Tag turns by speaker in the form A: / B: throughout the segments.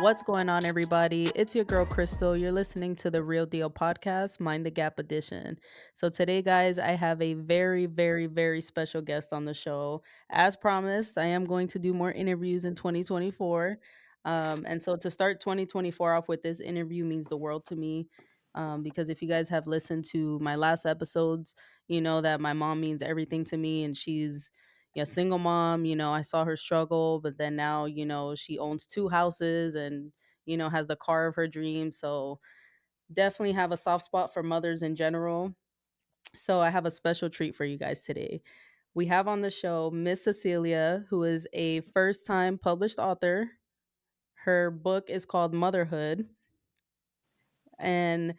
A: What's going on, everybody? It's your girl Crystal. You're listening to the Real Deal podcast, Mind the Gap edition. So, today, guys, I have a very, very, very special guest on the show. As promised, I am going to do more interviews in 2024. And so, to start 2024 off with this interview means the world to me. Because if you guys have listened to my last episodes, you know that my mom means everything to me, and she's single mom. I saw her struggle, but then now, she owns two houses and, has the car of her dreams. So definitely have a soft spot for mothers in general. So I have a special treat for you guys today. We have on the show Miss Cecilia, who is a first time published author. Her book is called Motherhood, and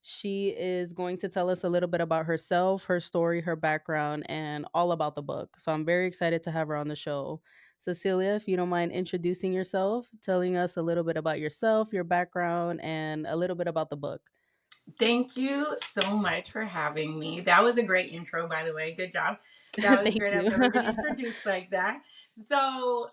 A: she is going to tell us a little bit about herself, her story, her background, and all about the book. So I'm very excited to have her on the show. Cecilia, if you don't mind introducing yourself, telling us a little bit about yourself, your background, and a little bit about the book.
B: Thank you so much for having me. That was a great intro, by the way. Good job. That was
A: Thank
B: great. I've
A: you.
B: never been introduced like that. So,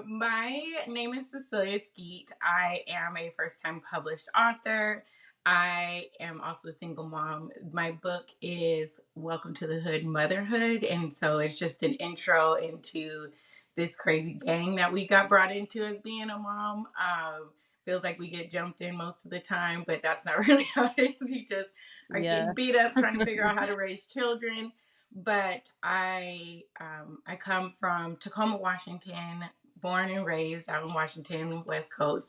B: my name is Cecilia Skeete. I am a first time published author. I am also a single mom. My book is Welcome to the Hood Motherhood. And so it's just an intro into this crazy gang that we got brought into as being a mom. Feels like we get jumped in most of the time, but that's not really how it is. You just are
A: Yeah.
B: getting beat up trying to figure out how to raise children. But I come from Tacoma, Washington, born and raised out in Washington, West Coast.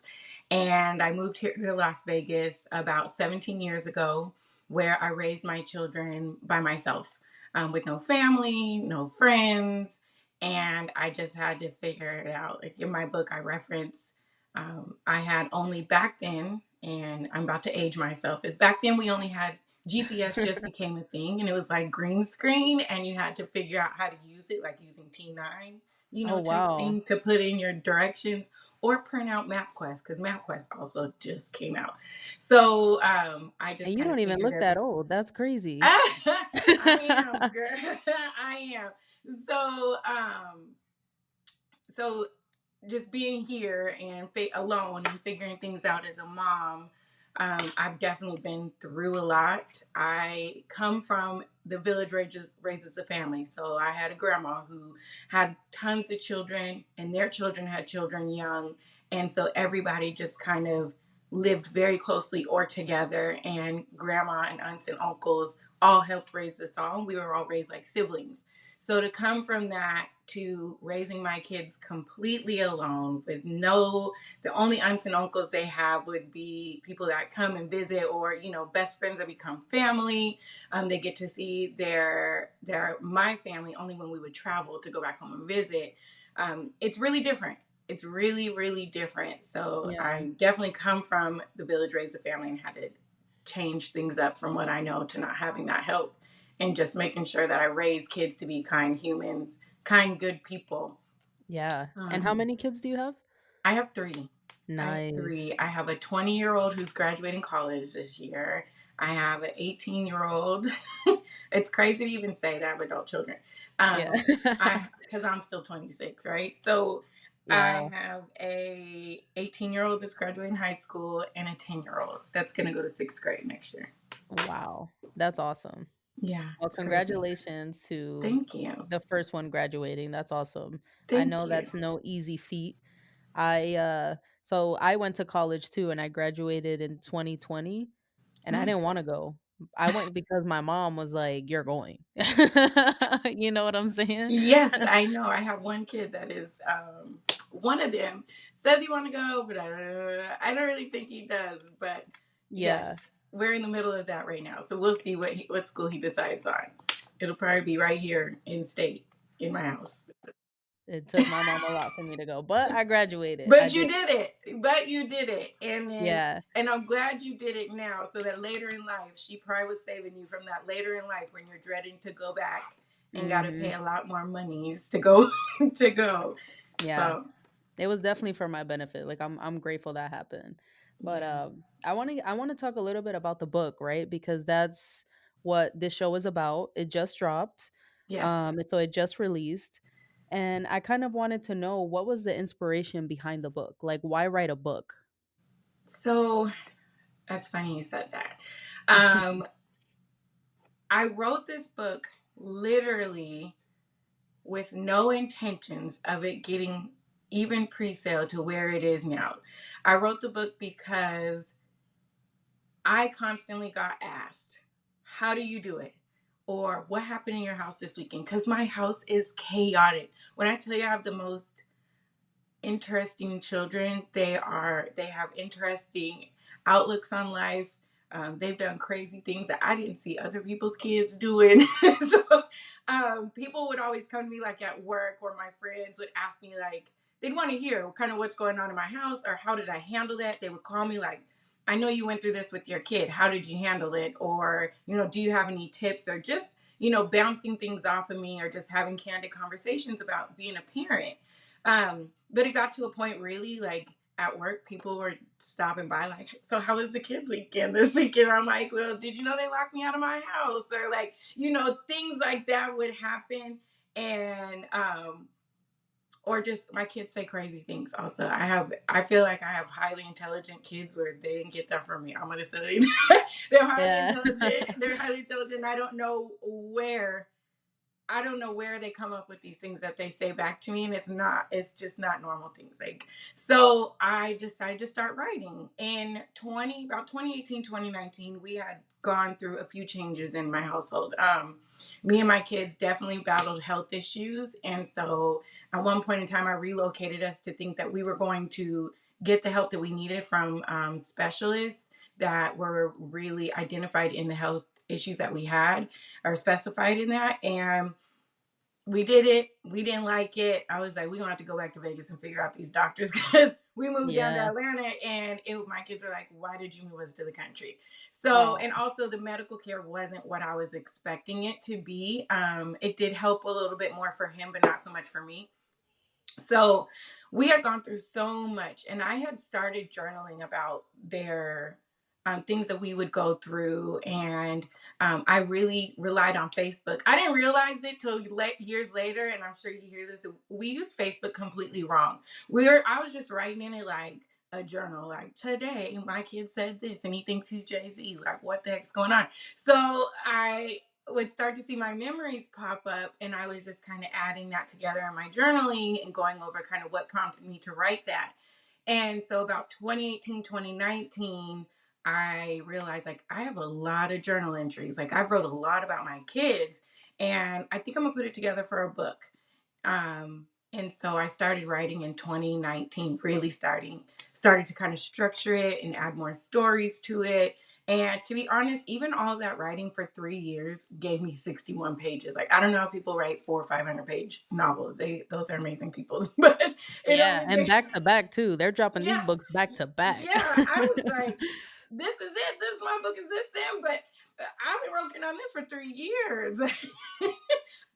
B: And I moved here to Las Vegas about 17 years ago, where I raised my children by myself, with no family, no friends. And I just had to figure it out. Like in my book, I reference I had only back then, and I'm about to age myself, is back then we only had GPS just became a thing, and it was like green screen, and you had to figure out how to use it, like using T9,
A: Oh, wow.
B: texting to put in your directions or print out MapQuest, because MapQuest also just came out. So I just
A: And you
B: kind of
A: don't even
B: figured
A: look that
B: everything.
A: old. That's crazy.
B: I am, girl. I am. So, so just being here and alone and figuring things out as a mom, I've definitely been through a lot. I come from the village raises a family. So I had a grandma who had tons of children, and their children had children young. And so everybody just kind of lived very closely or together. And grandma and aunts and uncles all helped raise us all. We were all raised like siblings. So to come from that to raising my kids completely alone with the only aunts and uncles they have would be people that come and visit, or, best friends that become family. They get to see my family only when we would travel to go back home and visit. It's really different. It's really, really different. So
A: Yeah.
B: I definitely come from the village, raised a family, and had to change things up from what I know to not having that help, and just making sure that I raise kids to be kind humans, kind, good people.
A: Yeah. And how
B: Um,
A: many kids do you have?
B: I have three.
A: Nice.
B: I have a 20-year-old who's graduating college this year. I have an 18-year-old. It's crazy to even say that I have adult children.
A: Yeah.
B: Because I'm still 26, right? So I
A: Yeah.
B: have a 18-year-old that's graduating high school and a 10-year-old that's going to go to sixth grade next year.
A: Wow. That's awesome.
B: Yeah,
A: Well,
B: it's crazy.
A: congratulations to
B: Thank you.
A: the first one graduating. That's awesome. I
B: Thank
A: know
B: you.
A: that's no easy feat. I went to college too, and I graduated in 2020, and I didn't
B: Nice.
A: want to go. I went because my mom was like, "You're going." You know what I'm saying?
B: Yes, I know. I have one kid that is one of them says he want to go, but I don't really think he does. But yes,
A: Yeah.
B: we're in the middle of that right now, so we'll see what school he decides on. It'll probably be right here in state in my house.
A: It took my mom a lot for me to go, but I graduated. I
B: But you
A: did.
B: did it. But you did it,
A: Yeah.
B: and I'm glad you did it now, so that later in life, she probably was saving you from that later in life when you're dreading to go back and got to pay
A: Mhm.
B: a lot more monies to go to go.
A: Yeah.
B: So
A: It was definitely for my benefit. Like I'm grateful that happened. But
B: yeah,
A: I want to talk a little bit about the book, right? Because that's what this show is about. It just dropped.
B: yes.
A: So it just released. And I kind of wanted to know what was the inspiration behind the book? Like why write a book?
B: So that's funny you said that. Um, I wrote this book literally with no intentions of it getting even pre-sale to where it is now. I wrote the book because I constantly got asked, how do you do it? Or what happened in your house this weekend? Because my house is chaotic. When I tell you I have the most interesting children. They have interesting outlooks on life. They've done crazy things that I didn't see other people's kids doing. So people would always come to me like at work, or my friends would ask me like they'd want to hear kind of what's going on in my house or how did I handle that. They would call me like, I know you went through this with your kid. How did you handle it? Or, do you have any tips, or just, bouncing things off of me, or just having candid conversations about being a parent. But it got to a point really like at work, people were stopping by like, so how was the kids weekend this weekend? I'm like, well, did you know they locked me out of my house? Or like, things like that would happen. And or just my kids say crazy things also. I feel like I have highly intelligent kids where they didn't get that from me. I'm gonna say they're highly
A: Yeah.
B: intelligent. They're highly intelligent. I don't know where they come up with these things that they say back to me, and it's just not normal things. Like, so I decided to start writing in about 2018, 2019. We had gone through a few changes in my household. Me and my kids definitely battled health issues. And so at one point in time, I relocated us to think that we were going to get the help that we needed from specialists that were really identified in the health issues that we had, or specified in that. And we did it. We didn't like it. I was like, we're gonna have to go back to Vegas and figure out these doctors, because we moved down to
A: Yeah.
B: Atlanta, and my kids were like, why did you move us to the country? So,
A: Oh,
B: and also the medical care wasn't what I was expecting it to be. It did help a little bit more for him, but not so much for me. So we had gone through so much, and I had started journaling about their things that we would go through. And I really relied on Facebook. I didn't realize it till years later, and I'm sure you hear this. We used Facebook completely wrong. I was just writing in it like a journal, like, today my kid said this, and he thinks he's Jay-Z. Like, what the heck's going on? So I would start to see my memories pop up, and I was just kind of adding that together in my journaling and going over kind of what prompted me to write that. And so about 2018, 2019, I realized like I have a lot of journal entries. Like, I've wrote a lot about my kids, and I think I'm gonna put it together for a book. And so I started writing in 2019, really started to kind of structure it and add more stories to it. And to be honest, even all of that writing for 3 years gave me 61 pages. Like, I don't know how people write 400 or 500 page novels. Those are amazing people, but it
A: yeah,
B: only
A: and
B: gave,
A: back to back too. They're dropping these
B: yeah,
A: books back to back.
B: yeah. I was like, this is it. This is my book. Is this them? But I've been working on this for 3 years.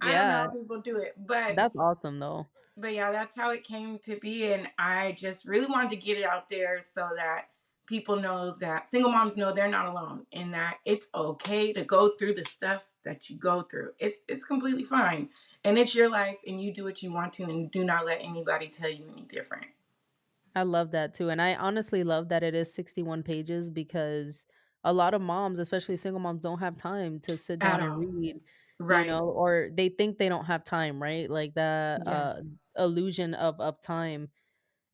B: I don't know
A: Yeah,
B: how people do it, but
A: that's awesome though.
B: yeah, that's how it came to be. And I just really wanted to get it out there so that people know, that single moms know they're not alone, and that it's okay to go through the stuff that you go through. It's completely fine. And it's your life, and you do what you want to, and do not let anybody tell you any different.
A: I love that too. And I honestly love that it is 61 pages because a lot of moms, especially single moms, don't have time to sit
B: At
A: down and
B: all.
A: read,
B: Right.
A: or they think they don't have time, right? Like that
B: Yeah.
A: illusion of time.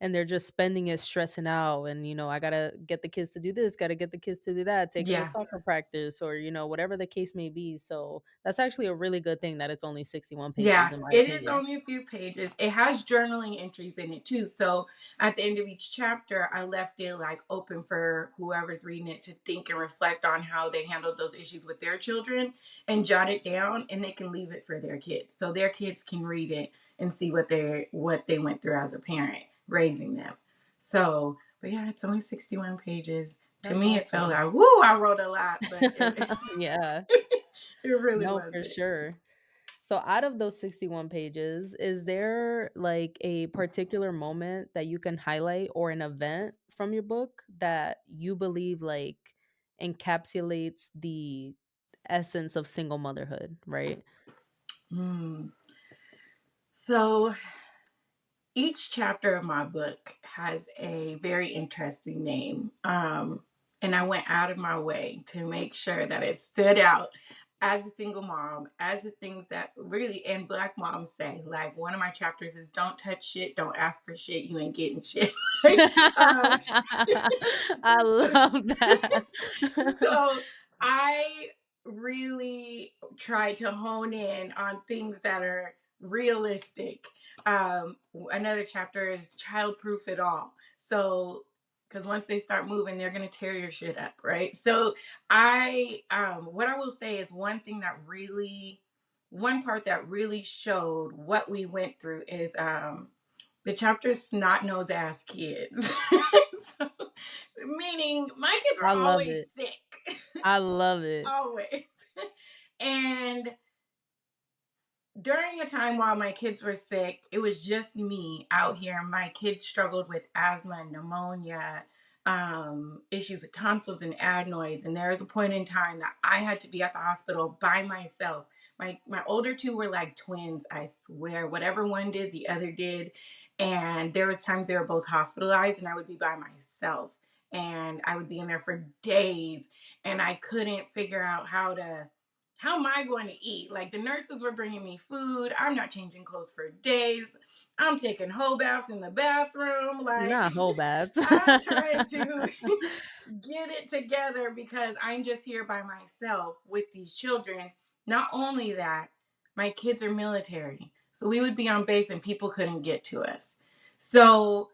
A: And they're just spending it stressing out. And, I got to get the kids to do this, got to get the kids to do that, take them to
B: Yeah.
A: soccer practice, or, whatever the case may be. So that's actually a really good thing that it's only 61 pages,
B: Yeah,
A: in my
B: it is
A: opinion.
B: only a few pages. It has journaling entries in it too. So at the end of each chapter, I left it like open for whoever's reading it to think and reflect on how they handled those issues with their children, and jot it down, and they can leave it for their kids. So their kids can read it and see what they went through as a parent raising them. So, but yeah, it's only 61 pages. To
A: That's
B: me, it felt
A: awesome.
B: like, whoo, I wrote a lot, but
A: Yeah,
B: it really
A: no, for
B: wasn't.
A: sure. So out of those 61 pages, is there like a particular moment that you can highlight, or an event from your book that you believe like encapsulates the essence of single motherhood, right?
B: Hmm. So Each chapter of my book has a very interesting name. And I went out of my way to make sure that it stood out as a single mom, as the things that really, and Black moms say. Like, one of my chapters is don't touch shit, don't ask for shit, you ain't getting shit. um,
A: I love that.
B: so I really try to hone in on things that are realistic. Another chapter is childproof it all. So, because once they start moving, they're gonna tear your shit up, right? So, what I will say is one part that really showed what we went through is the chapter snot nose ass kids. So, meaning my kids were
A: I love
B: always
A: it.
B: sick.
A: I love it.
B: Always. And during a time while my kids were sick, it was just me out here. My kids struggled with asthma, pneumonia, issues with tonsils and adenoids. And there was a point in time that I had to be at the hospital by myself. My older two were like twins, I swear. Whatever one did, the other did. And there was times they were both hospitalized and I would be by myself. And I would be in there for days and I couldn't figure out how am I going to eat? Like, the nurses were bringing me food. I'm not changing clothes for days. I'm taking whole baths in the bathroom. Like,
A: Not whole baths.
B: I'm trying to get it together because I'm just here by myself with these children. Not only that, my kids are military. So we would be on base and people couldn't get to us. So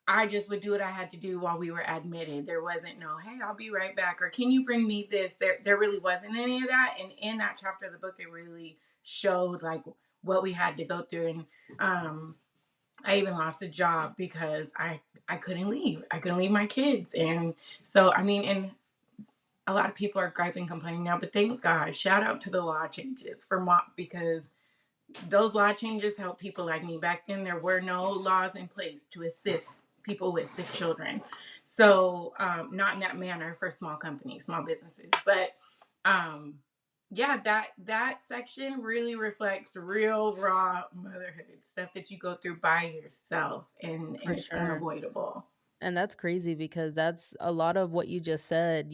B: I just would do what I had to do while we were admitted. There wasn't no, hey, I'll be right back, or can you bring me this? There really wasn't any of that. And in that chapter of the book, it really showed like what we had to go through. And I even lost a job because I couldn't leave. I couldn't leave my kids. And so I mean, and a lot of people are griping, complaining now, but thank God, shout out to the law changes for MOP because those law changes help people like me. Back then, there were no laws in place to assist people with sick children. So, not in that manner for small companies, small businesses. But yeah, that section really reflects real raw motherhood stuff that you go through by yourself,
A: For
B: and it's
A: sure.
B: unavoidable.
A: And that's crazy because that's a lot of what you just said,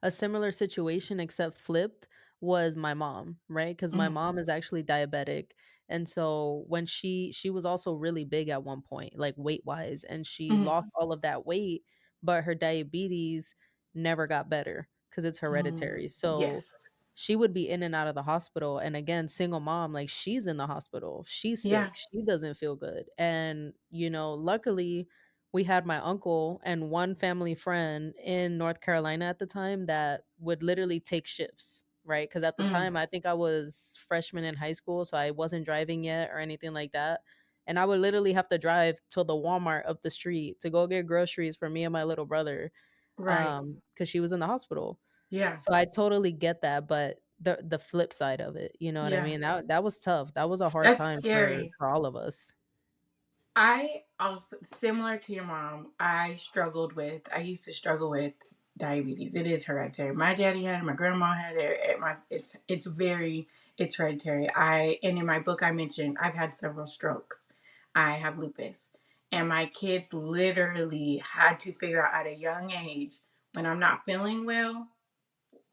A: a similar situation except flipped was my mom, right? Cuz my
B: Mm,
A: mom is actually diabetic. And so when she was also really big at one point, like weight-wise, and she lost
B: mm,
A: all of that weight, but her diabetes never got better cuz it's hereditary. So
B: yes,
A: she would be in and out of the hospital, and again, single mom, like she's in the hospital. She's
B: yeah,
A: sick. She doesn't feel good. And luckily we had my uncle and one family friend in North Carolina at the time that would literally take shifts, right? Because at the
B: mm,
A: time, I think I was freshman in high school, so I wasn't driving yet or anything like that. And I would literally have to drive to the Walmart up the street to go get groceries for me and my little brother,
B: right,
A: because she was in the hospital.
B: yeah,
A: So I totally get that, but the flip side of it, you know what I
B: yeah.
A: mean? That was tough. That was a hard
B: That's
A: time for
B: scary.
A: all of us.
B: I also, similar to your mom, I used to struggle with diabetes. It is hereditary. My daddy had it, my grandma had it. It's hereditary. And in my book, I mentioned I've had several strokes. I have lupus. And my kids literally had to figure out at a young age when I'm not feeling well,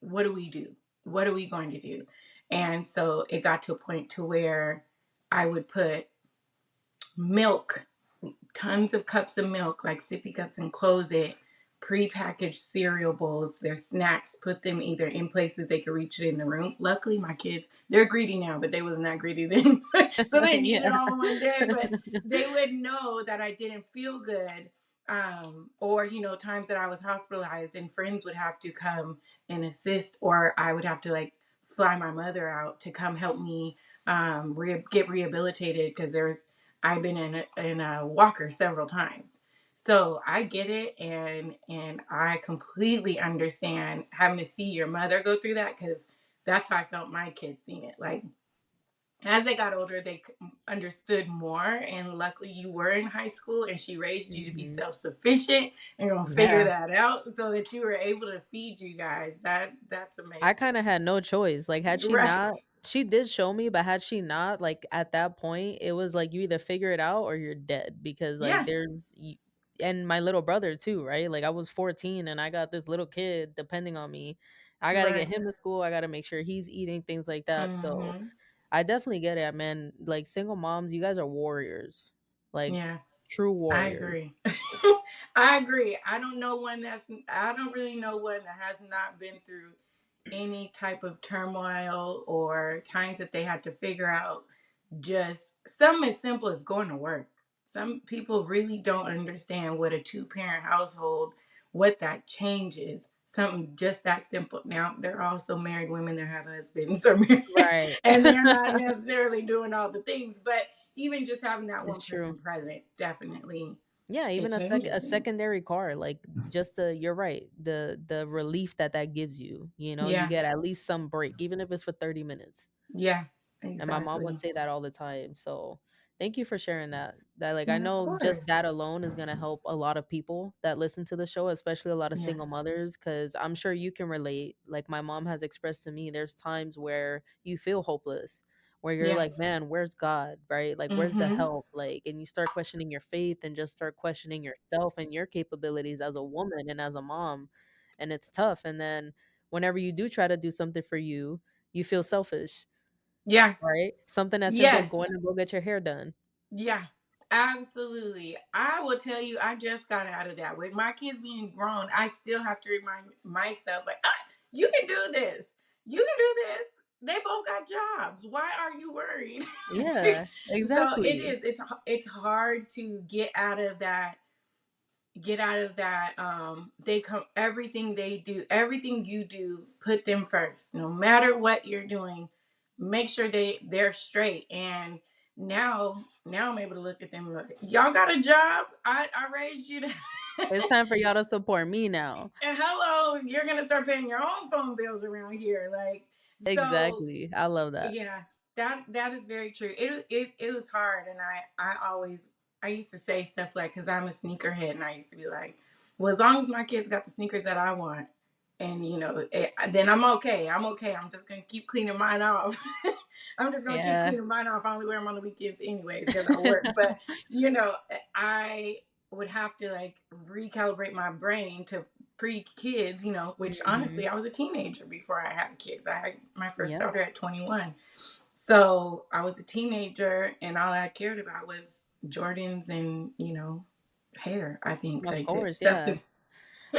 B: what do we do? What are we going to do? And so it got to a point to where I would put milk, tons of cups of milk, like sippy cups, and close it. Prepackaged cereal bowls, their snacks, put them either in places they could reach it in the room. Luckily, my kids, they're greedy now, but they wasn't that greedy then. So they didn't eat it
A: Yeah.
B: all in one day, but they would know that I didn't feel good. Or, times that I was hospitalized and friends would have to come and assist, or I would have to like fly my mother out to come help me get rehabilitated because I've been in a walker several times. So I get it, and I completely understand having to see your mother go through that because that's how I felt my kids seeing it. Like, as they got older, they understood more, and luckily you were in high school and she raised you to be
A: Mhm.
B: self-sufficient and gonna figure
A: Yeah.
B: that out so that you were able to feed you guys. That's
A: I
B: amazing.
A: kinda had no choice, like, had she
B: Right.
A: not She did show me, but had she not, like, at that point, it was like you either figure it out or you're dead because, like,
B: Yeah.
A: there's y and my little brother too, right? Like, I was 14 and I got this little kid depending on me. I gotta get
B: Right.
A: him to school, I gotta make sure he's eating, things like that, so
B: Mm-hmm.
A: I definitely get it, man. Like, single moms, you guys are warriors. Like,
B: Yeah.
A: true
B: I
A: warriors.
B: agree. I agree. I don't really know one that has not been through any type of turmoil or times that they had to figure out just something as simple as going to work. Some people really don't understand what a two-parent household, what that changes. Something just that simple. Now, there are also married women that have husbands or
A: Right.
B: and they're not necessarily doing all the things, but even just having that one
A: It's true.
B: person present, definitely
A: Yeah,
B: it
A: even
B: changes
A: a
B: things.
A: secondary car, like, just the you're right, the relief that that gives you, you
B: Yeah,
A: get at least some break, even if it's for 30 minutes.
B: yeah,
A: And my mom would
B: exactly.
A: say that all the time. So thank you for sharing that. That like I
B: And of
A: know just
B: course,
A: that alone is gonna help a lot of people that listen to the show, especially a lot of
B: yeah,
A: single mothers, because I'm sure you can relate. Like my mom has expressed to me, there's times where you feel hopeless, where you're
B: yeah,
A: like, man, where's God? Right? Like where's the
B: mm-hmm,
A: help? Like and you start questioning your faith and just start questioning yourself and your capabilities as a woman and as a mom. And it's tough. And then whenever you do try to do something for you, you feel selfish,
B: yeah,
A: right? Something as simple as
B: yes.
A: going to go get your hair done.
B: Yeah, absolutely. I will tell you, I just got out of that. With my kids being grown, I still have to remind myself, like, you can do this. You can do this. They both got jobs. Why are you worried?
A: Yeah,
B: So it
A: exactly.
B: is. It's hard to get out of that. They come everything they do, everything you do, put them first. No matter what you're doing, make sure they're straight. And now I'm able to look at them like, y'all got a job. I raised you to
A: It's time for y'all to support me now.
B: and hello, you're gonna start paying your own phone bills around here. Like, so
A: Exactly. I love that.
B: yeah, that is very true. It was hard, and I used to say stuff like, because I'm a sneakerhead, and I used to be like, well, as long as my kids got the sneakers that I want, and then I'm okay. I'm okay. I'm just gonna keep cleaning mine off. I'm just gonna keep
A: Yeah.
B: cleaning mine off. I only wear them on the weekends anyways because I work. But you know, I would have to like recalibrate my brain to pre-kids, which
A: Mhm.
B: honestly, I was a teenager before I had kids. I had my first
A: Yep.
B: daughter at 21. So I was a teenager and all I cared about was Jordans and, hair. I think
A: Of
B: like that
A: course,
B: stuff
A: yeah.
B: that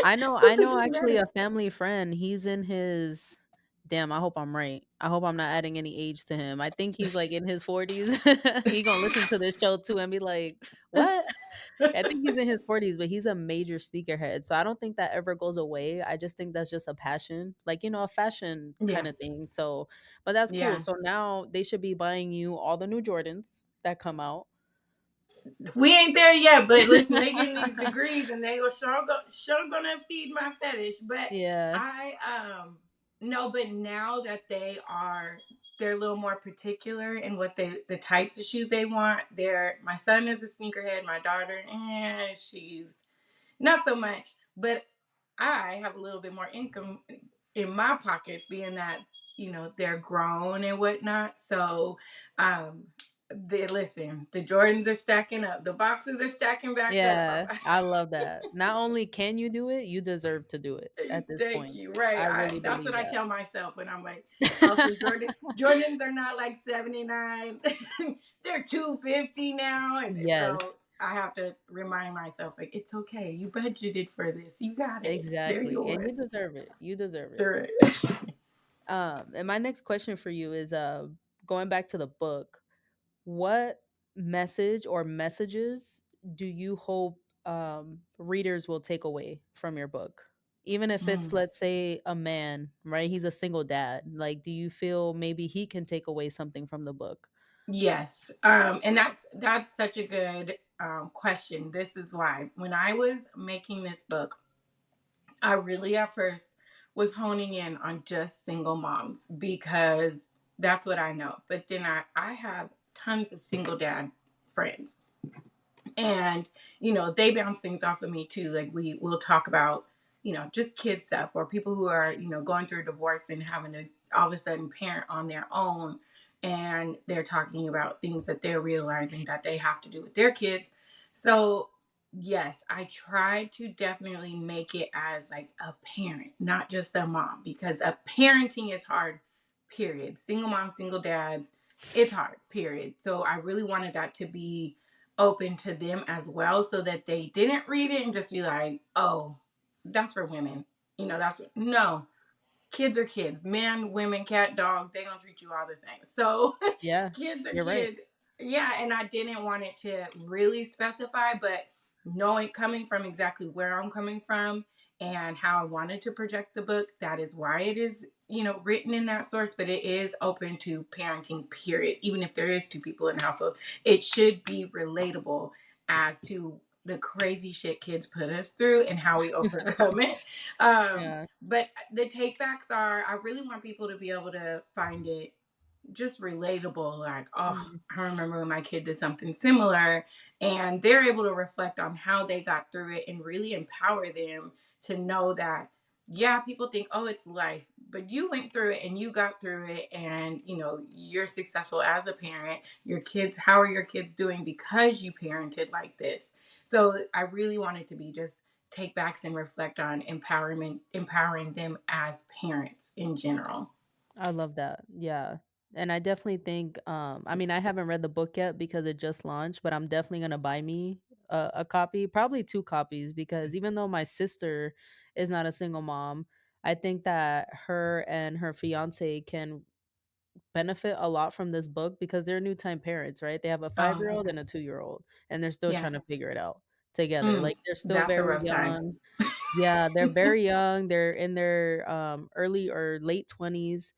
A: I
B: stuff that
A: know
B: didn't
A: actually
B: matter.
A: a family friend, he's in his damn, I hope I'm right. I hope I'm not adding any age to him. I think he's like in his 40s. He gonna listen to this show too and be like, "What?" I think he's in his 40s, but he's a major sneakerhead. So I don't think that ever goes away. I just think that's just a passion, like, a fashion
B: Yeah.
A: kind of thing. So, but that's cool.
B: Yeah.
A: So now they should be buying you all the new Jordans that come out.
B: We ain't there yet, but listen, they getting these degrees and they were sure gonna feed my fetish. But
A: Yeah.
B: I no, but now that they're a little more particular in what the types of shoes they want. My son is a sneakerhead, my daughter, she's not so much. But I have a little bit more income in my pockets, being that they're grown and whatnot. So, um, the Jordans are stacking up, the boxes are stacking back
A: Yeah.
B: up.
A: I love that. Not only can you do it, you deserve to do it at this
B: Thank
A: point.
B: you. Right,
A: I really
B: that's what
A: believe
B: I
A: that.
B: tell myself when I'm like, okay, Jordans are not like 79, they're 250 now, and so
A: Yes.
B: I have to remind myself like it's okay. You budgeted for this. You got it. They're
A: Exactly. And
B: yours.
A: you deserve it. You deserve it.
B: Right.
A: And my next question for you is going back to the book. What message or messages do you hope readers will take away from your book? Even if it's,
B: Mm.
A: let's say, a man, right? He's a single dad. Like, do you feel maybe he can take away something from the book?
B: Yes, and that's such a good question. This is why when I was making this book, I really at first was honing in on just single moms because that's what I know. But then I have tons of single dad friends, and they bounce things off of me too. Like we'll talk about just kid stuff or people who are going through a divorce and having to all of a sudden parent on their own, and they're talking about things that they're realizing that they have to do with their kids. So yes, I try to definitely make it as like a parent, not just a mom, because a parenting is hard, period. Single moms, single dads, it's hard, period. So I really wanted that to be open to them as well, so that they didn't read it and just be like, oh, that's for women. That's what, no, kids are kids, men, women, cat, dog, they don't treat you all the same. So
A: Yeah,
B: kids are
A: you're right.
B: kids. Yeah, and I didn't want it to really specify, but knowing, coming from exactly where I'm coming from and how I wanted to project the book, that is why it is, written in that source. But it is open to parenting, period. Even if there is two people in the household, it should be relatable as to the crazy shit kids put us through and how we overcome it.
A: Yeah.
B: But the takebacks are, I really want people to be able to find it just relatable. Like, oh,
A: Mhm.
B: I remember when my kid did something similar, and they're able to reflect on how they got through it and really empower them to know that, yeah, people think, oh, it's life, but you went through it and you got through it, and you're successful as a parent. Your kids, how are your kids doing because you parented like this? So I really wanted to be just take backs and reflect on empowering them as parents in general.
A: I love that. Yeah. And I definitely think I mean I haven't read the book yet because it just launched, but I'm definitely going to buy me a copy, probably two copies because even though my sister is not a single mom, I think that her and her fiance can benefit a lot from this book because they're new time parents, right? They have a
B: Oh
A: 5-year-old
B: yeah.
A: and a 2-year-old and they're still
B: Yeah.
A: trying to figure it out together. Like they're still
B: That's a
A: very
B: rough time.
A: young. Yeah, they're very young. They're in their early or late 20s,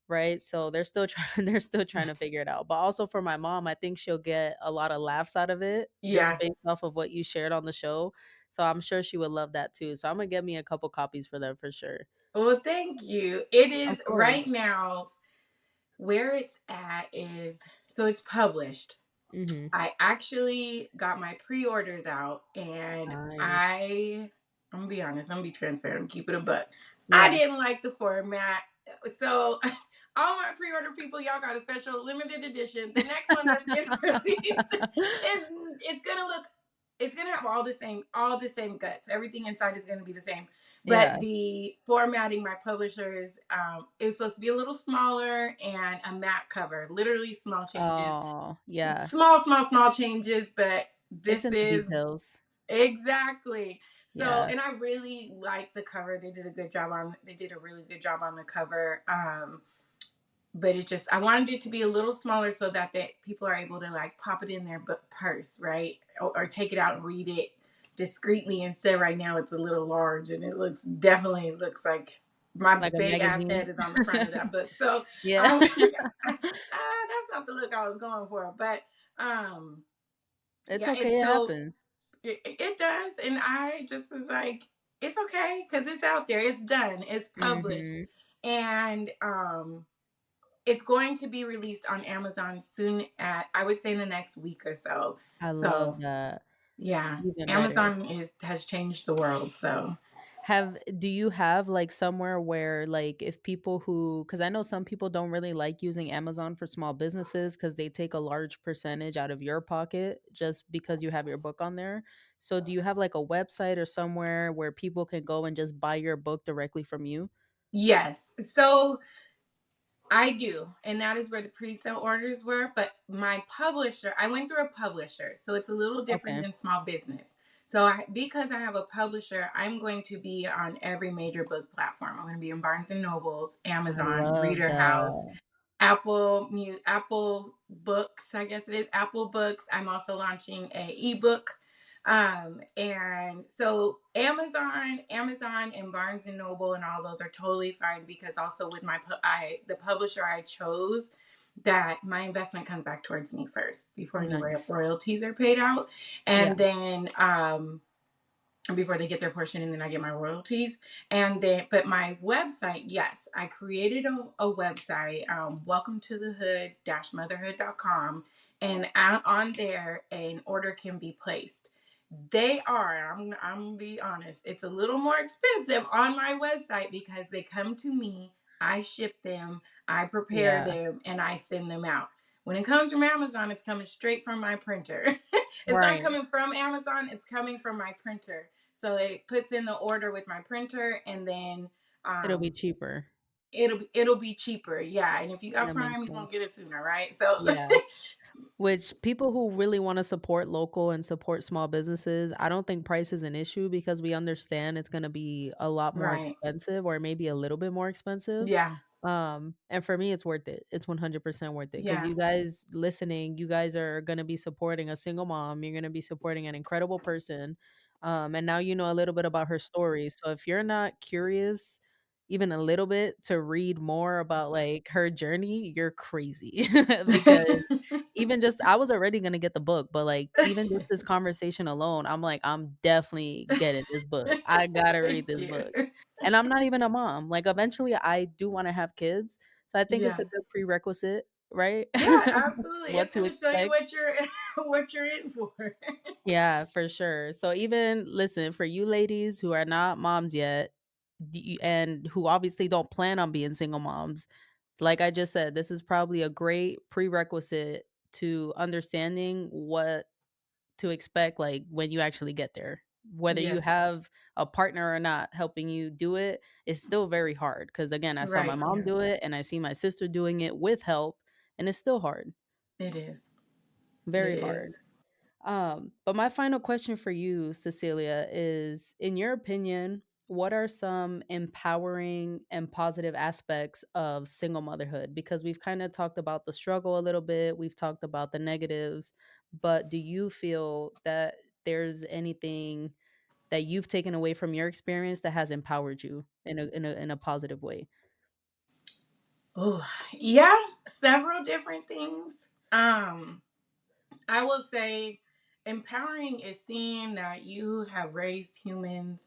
A: right? So they're still trying they're still trying to figure it out. But also for my mom, I think she'll get a lot of laughs out of it just
B: Yeah.
A: based off of what you shared on the show. So I'm sure she would love that too. So I'm gonna get me a couple copies for them for sure.
B: Well, thank you. It
A: Of
B: is
A: course.
B: right now where it's at is, so it's published.
A: Mhm.
B: I actually got my pre-orders out, and
A: Nice.
B: I'm gonna be honest, I'm gonna be transparent, keep it a buck. I
A: Yeah.
B: didn't like the format. So all my pre-order people, y'all got a special limited edition. The next one that's getting released is, it's gonna look, it's gonna have all the same guts. Everything inside is gonna be the same.
A: Yeah.
B: But the formatting, my publishers, is supposed to be a little smaller and a matte cover, literally small changes,
A: Oh, yeah.
B: small changes, but
A: It's
B: this
A: in the
B: is
A: details.
B: exactly. So,
A: Yeah.
B: and I really like the cover. They did a really good job on the cover. But it just, I wanted it to be a little smaller so that people are able to like pop it in their purse, right? Or take it out and read it discreetly. Instead, right now it's a little large, and it definitely looks like my
A: Like a
B: big ass
A: magazine.
B: head is on the front of that book. So,
A: Yeah.
B: that's not the look I was going for. But um,
A: It's
B: yeah,
A: okay,
B: it's
A: it
B: so
A: happens.
B: it does, and I just was like, it's okay because it's out there, it's done, it's published,
A: Mhm.
B: and it's going to be released on Amazon soon. At, I would say, in the next week or so.
A: I love
B: So
A: that.
B: yeah,
A: Even better.
B: Amazon has changed the world. So
A: Do you have like somewhere where like if people who cuz I know some people don't really like using Amazon for small businesses cuz they take a large percentage out of your pocket just because you have your book on there. So do you have like a website or somewhere where people can go and just buy your book directly from you?
B: yes, so I do, and that is where the pre-sale orders were. But my publisher, I went through a publisher, so it's a little different
A: Okay.
B: than small business. So because I have a publisher, I'm going to be on every major book platform. I'm going to be on Barnes and Nobles,
A: I
B: Amazon,
A: love
B: Reader House,
A: that.
B: Apple Books, I guess it is Apple Books. I'm also launching a ebook. And so Amazon and Barnes and Noble and all those are totally fine, because also with the publisher I chose, that my investment comes back towards me first before any
A: Nice.
B: royalties are paid out.
A: Yeah.
B: And then before they get their portion, and then I get my royalties. And then, but my website, yes, I created a website, welcome to the hood motherhood.com. And on there, an order can be placed. They are, I'm gonna be honest, it's a little more expensive on my website because they come to me I ship them, I prepare
A: Yeah.
B: them, and I send them out. When it comes from Amazon, it's coming straight from my printer. It's not
A: Right.
B: coming from Amazon, it's coming from my printer. So it puts in the order with my printer, and then
A: It'll be
B: um,
A: cheaper.
B: it'll be cheaper. Yeah, and if you got
A: That makes
B: Prime, you're gonna get
A: sense.
B: it sooner, right? So
A: Yeah. Which people who really wanna support local and support small businesses, I don't think price is an issue because we understand it's gonna be a lot more
B: right.
A: expensive or maybe a little bit more expensive.
B: Yeah.
A: And for me, it's worth it. It's 100% worth it because
B: Yeah.
A: you guys listening, you guys are gonna be supporting a single mom, you're gonna be supporting an incredible person, and now you know a little bit about her story. So if you're not curious even a little bit to read more about, like, her journey, you're crazy because even just I was already gonna get the book, but, like, even just this conversation alone, I'm like, "I'm definitely getting this book. I gotta read
B: Thank
A: this
B: you.
A: book." And I'm not even a mom. Like, eventually, I do wanna have kids, so I think it's a
B: Yeah.
A: good prerequisite, right?
B: Yeah, absolutely.
A: What
B: It's
A: to
B: gonna show you
A: expect.
B: what you're what you're in for.
A: Yeah, for sure. So even listen, for you ladies who are not moms yet, and who obviously don't plan on being single moms, like I just said, this is probably a great prerequisite to understanding what to expect, like, when you actually get there. Whether you
B: Yes.
A: have a partner or not helping you do it, it's still very hard. Because again, I saw my
B: Right.
A: mom
B: Yeah.
A: do it, and I see my sister doing it with help, and it's still hard,
B: It is. It
A: very
B: is.
A: hard. But my final question for you, Cecilia, is in your opinion, what are some empowering and positive aspects of single motherhood? Because we've kind of talked about the struggle a little bit, we've talked about the negatives, but do you feel that there's anything that you've taken away from your experience that has empowered you in a positive way?
B: Oh, yeah. Several different things. I will say empowering is seeing that you have raised humans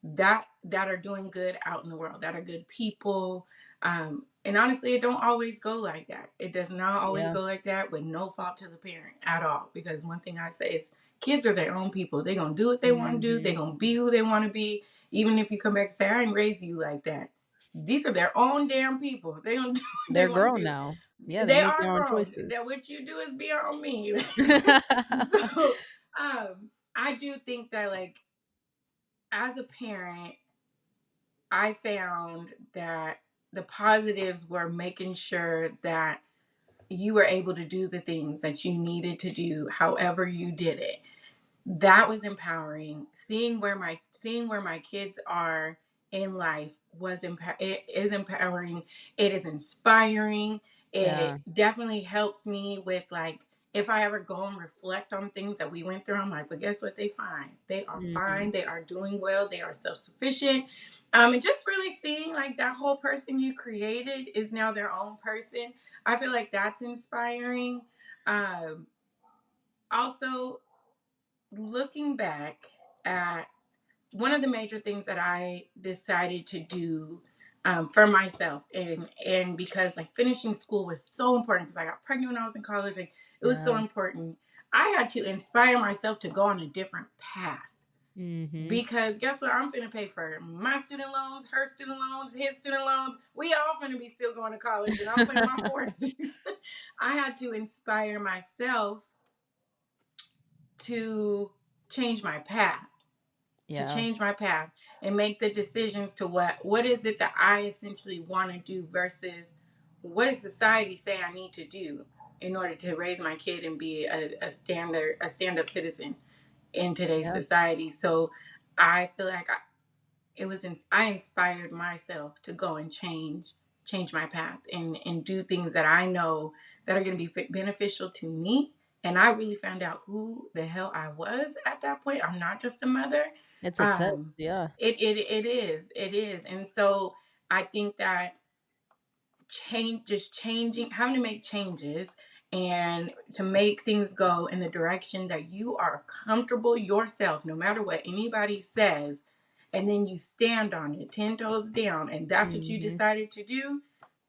B: that are doing good out in the world, that are good people. And honestly, it don't always go like that. It does not always
A: Yeah.
B: go like that, with no fault to the parent at all. Because one thing I say is kids are their own people. They're gonna do what they want to do, they're
A: Mhm.
B: gonna be who they want to be. Even if you come back and say, I didn't raise you like that. These are their own damn people. They're gonna do what they
A: They're
B: want to
A: grown
B: do.
A: now. Yeah, they
B: They
A: make
B: are
A: their own
B: grown.
A: choices.
B: That what you do is beyond me. So I do think that, like, as a parent, I found that the positives were making sure that you were able to do the things that you needed to do however you did it. That was empowering. Seeing where my kids are in life it is empowering. It is inspiring.
A: Yeah.
B: It definitely helps me with, like, if I ever go and reflect on things that we went through, I'm like, but guess what? They fine. They are fine.
A: Mhm.
B: They are doing well. They are self-sufficient. And just really seeing, like, that whole person you created is now their own person. I feel like that's inspiring. Um, Also, looking back at one of the major things that I decided to do for myself, and because, like, finishing school was so important because I got pregnant when I was in college, like, it was so
A: Yeah.
B: important. I had to inspire myself to go on a different path.
A: Mhm.
B: Because guess what? I'm finna pay for my student loans, her student loans, his student loans. We all finna be still going to college, and I'm in my 40s. I had to inspire myself to change my path, to
A: Yeah.
B: change my path and make the decisions to what is it that I essentially want to do versus what does society say I need to do in order to raise my kid and be a stand up citizen in today's
A: Yeah.
B: society. So I feel like I inspired myself to go and change my path and do things that I know that are going to be beneficial to me. And I really found out who the hell I was at that point. I'm not just a mother.
A: It's a test,
B: um
A: yeah.
B: it is, and so I think that having to make changes and to make things go in the direction that you are comfortable yourself, no matter what anybody says, and then you stand on it 10 toes down, and that's what you
A: Mhm.
B: decided to do.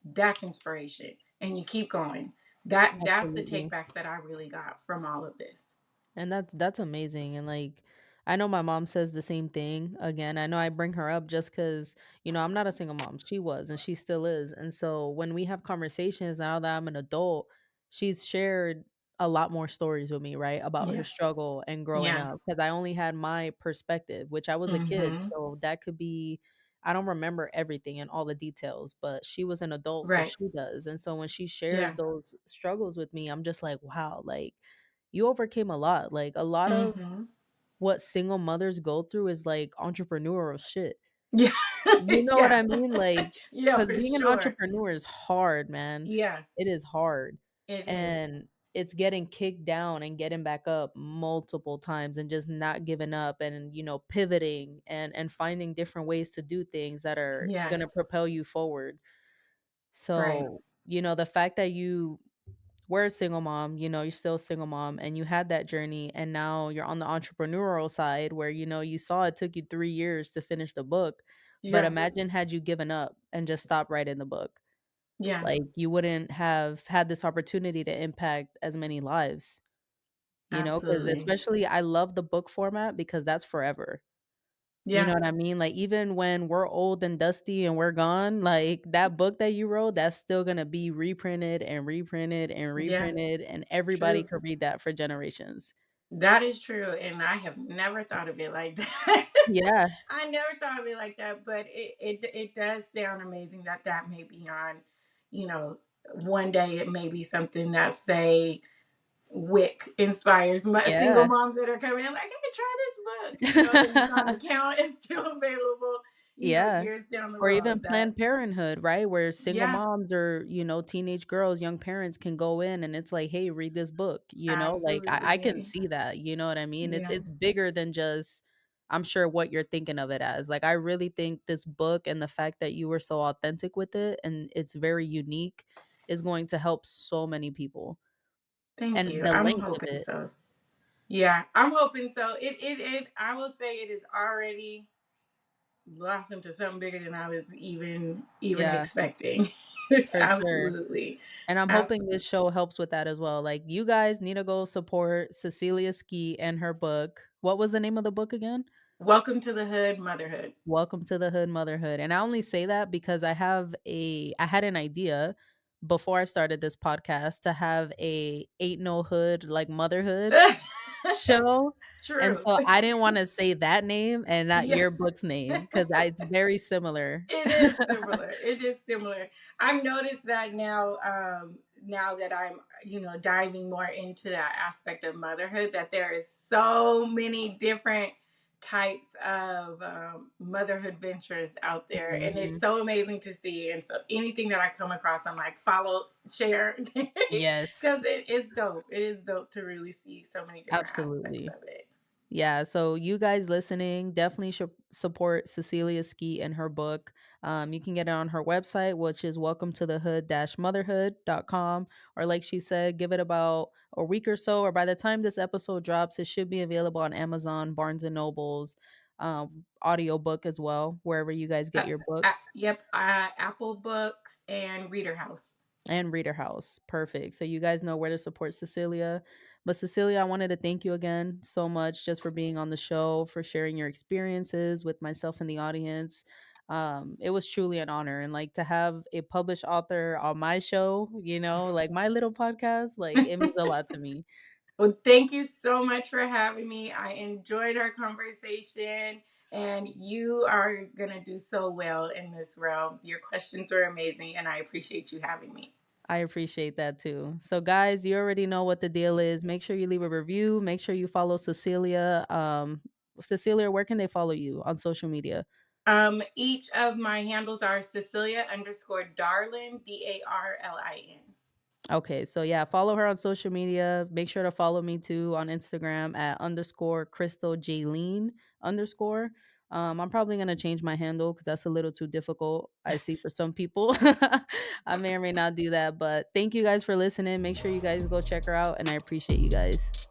B: That's inspiration, and you keep going. That's the
A: Absolutely.
B: takebacks that I really got from all of this.
A: And that's amazing, and, like, I know my mom says the same thing. Again, I know I bring her up just because, I'm not a single mom. She was and she still is. And so when we have conversations now that I'm an adult, she's shared a lot more stories with me, right? About her
B: Yeah.
A: struggle and growing
B: Yeah.
A: up. Because I only had my perspective, which I was a kid.
B: Mm-hmm.
A: So that could be, I don't remember everything and all the details, but she was an adult, so
B: Right.
A: she does. And so when she shares
B: Yeah.
A: those struggles with me, I'm just like, wow, like you overcame a lot. Like a lot of
B: Mm-hmm.
A: what single mothers go through is, like, entrepreneurial shit.
B: Yeah.
A: You know what
B: Yeah.
A: I mean? Like,
B: Yeah,
A: cause
B: for
A: being an
B: sure.
A: entrepreneur is hard, man.
B: Yeah,
A: It is hard,
B: it is.
A: and it's getting kicked down and getting back up multiple times and just not giving up and, pivoting and finding different ways to do things that are gonna
B: Yes.
A: propel you forward.
B: Right.
A: So, the fact that you were a single mom, you're still a single mom and you had that journey and now you're on the entrepreneurial side where you saw it took you 3 years to finish the book, but
B: Yeah.
A: imagine had you given up and just stopped writing the book.
B: Yeah.
A: Like you wouldn't have had this opportunity to impact as many lives, because
B: Absolutely.
A: especially I love the book format because that's forever. You know
B: Yeah.
A: what I mean? Like, even when we're old and dusty and we're gone, like, that book that you wrote, that's still gonna be reprinted and reprinted and
B: Yeah.
A: reprinted, and everybody
B: True.
A: could read that for generations.
B: That is true. And I have never thought of it like that.
A: Yeah,
B: I never thought of it like that, but it does sound amazing that that may be on, you know, one day it may be something that say Wick inspires single
A: yeah.
B: moms that are coming in like, hey, try this book, you know, then it's on the count, it's still available, you know,
A: Yeah.
B: years down the
A: Or even
B: road. That
A: Planned Parenthood, right? Where single
B: yeah,
A: moms or, teenage girls, young parents can go in and it's like, "Hey, read this book," Like, I can
B: absolutely.
A: see that, you know what I mean? It's
B: Yeah.
A: it's bigger than just I'm sure what you're thinking of it as. Like, I really think this book and the fact that you were so authentic with it and it's very unique is going to help so many people.
B: Thank
A: And
B: you.
A: the
B: I'm
A: length of
B: hoping
A: it.
B: so. Yeah, I'm hoping so. It I will say it is already blossomed to something bigger than I was even
A: Yeah,
B: expecting.
A: for sure.
B: Absolutely.
A: And I'm hoping
B: Absolutely.
A: this show helps with that as well. Like, you guys need to go support Cecilia Skeete and her book. What was the name of the book again?
B: Welcome to the hood, motherhood.
A: Welcome to the Hood Motherhood. And I only say that because I had an idea before I started this podcast to have a Ain't No Hood like motherhood show. And
B: True.
A: so I didn't want to say that name and not
B: Yeah.
A: your book's name because it's very similar.
B: It is similar. It is similar. I've noticed that now, now that I'm, you know, diving more into that aspect of motherhood, that there is so many different types of motherhood ventures out there, and it's
A: Mhm.
B: so amazing to see. And so anything that I come across, I'm like, follow, share,
A: Yes,
B: because it is dope. It is dope to really see so many different aspects
A: absolutely.
B: of it.
A: Yeah, so you guys listening definitely should support Cecilia Skeete and her book. You can get it on her website, which is welcome to the hood motherhood.com. Or, like she said, give it about a week or so, or by the time this episode drops, it should be available on Amazon, Barnes and Nobles, audiobook as well, wherever you guys get your books.
B: Yep, Apple Books and Reader House.
A: And Reader House. Perfect. So you guys know where to support Cecilia. But Cecilia, I wanted to thank you again so much just for being on the show, for sharing your experiences with myself and the audience. It was truly an honor. And like to have a published author on my show, like my little podcast, like it means a lot to me.
B: Well, thank you so much for having me. I enjoyed our conversation, and you are going to do so well in this realm. Your questions were amazing, and I appreciate you having me.
A: I appreciate that too. So, guys, you already know what the deal is. Make sure you leave a review. Make sure you follow Cecilia. Cecilia, where can they follow you on social media?
B: Each of my handles are Cecilia underscore Darlin, Darlin.
A: Okay, so yeah, follow her on social media. Make sure to follow me too on Instagram at underscore Crystal Jaylene underscore. I'm probably gonna change my handle because that's a little too difficult. I see for some people. I may or may not do that, but thank you guys for listening. Make sure you guys go check her out, and I appreciate you guys.